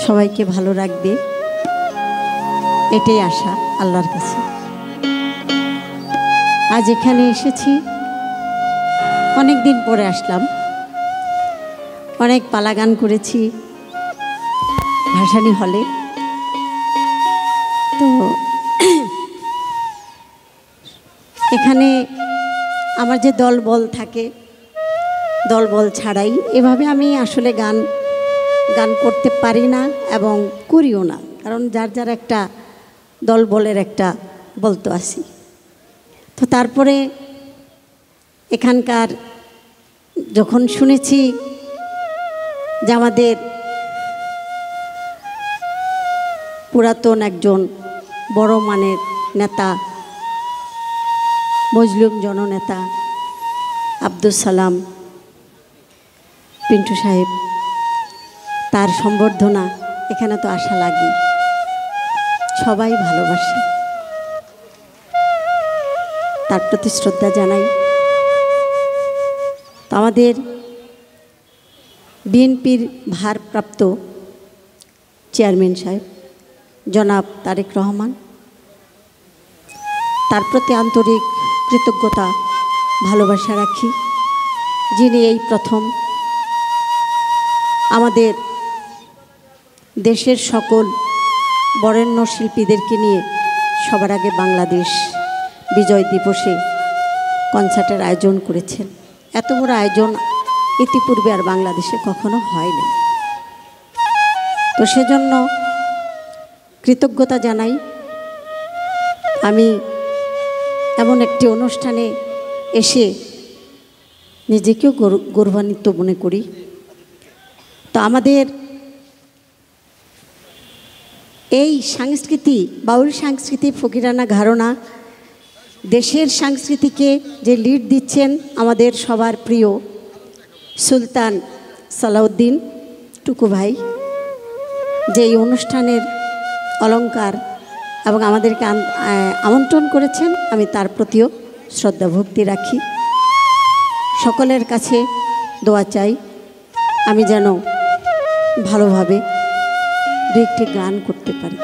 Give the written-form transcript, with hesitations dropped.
সবাইকে ভালো রাখবে, এটাই আশা আল্লাহর কাছে। আজ এখানে এসেছি, অনেক দিন পরে আসলাম। অনেক পালা গান করেছি ভাসানী হলে। তো এখানে আমার যে দলবল থাকে, দলবল ছাড়াই এভাবে আমি আসলে গান করতে পারি না এবং করিও না, কারণ যার যার একটা দলবলের একটা বলতো আসি। তো তারপরে এখানকার যখন শুনেছি যে আমাদের পুরাতন একজন বড় মানের নেতা, মজলুম জননেতা আব্দুল সালাম পিন্টু সাহেব, তার সম্বর্ধনা, এখানে তো আশা লাগে, সবাই ভালোবাসে, তার প্রতি শ্রদ্ধা জানাই। তো আমাদের বিএনপির ভারপ্রাপ্ত চেয়ারম্যান সাহেব জনাব তারেক রহমান, তার প্রতি আন্তরিক কৃতজ্ঞতা ভালোবাসা রাখি, যিনি এই প্রথম আমাদের দেশের সকল বরেণ্য শিল্পীদেরকে নিয়ে সবার আগে বাংলাদেশ বিজয় দিবসে কনসার্টের আয়োজন করেছেন। এত বড় আয়োজন ইতিপূর্বে আর বাংলাদেশে কখনো হয়নি। তো সেজন্য কৃতজ্ঞতা জানাই। আমি এমন একটি অনুষ্ঠানে এসে নিজেকেও গৌরবান্বিত মনে করি। তো আমাদের এই সংস্কৃতি, বাউল সংস্কৃতি, ফকিরানা ঘরানা, দেশের সংস্কৃতিকে যে লিড দিচ্ছেন আমাদের সবার প্রিয় সুলতান সালাউদ্দিন টুকু ভাই, যে এই অনুষ্ঠানের অলংকার এবং আমাদেরকে আমন্ত্রণ করেছেন, আমি তার প্রতিও শ্রদ্ধা ভক্তি রাখি। সকলের কাছে দোয়া চাই আমি যেন ভালোভাবে দু একটি গান করতে পারি।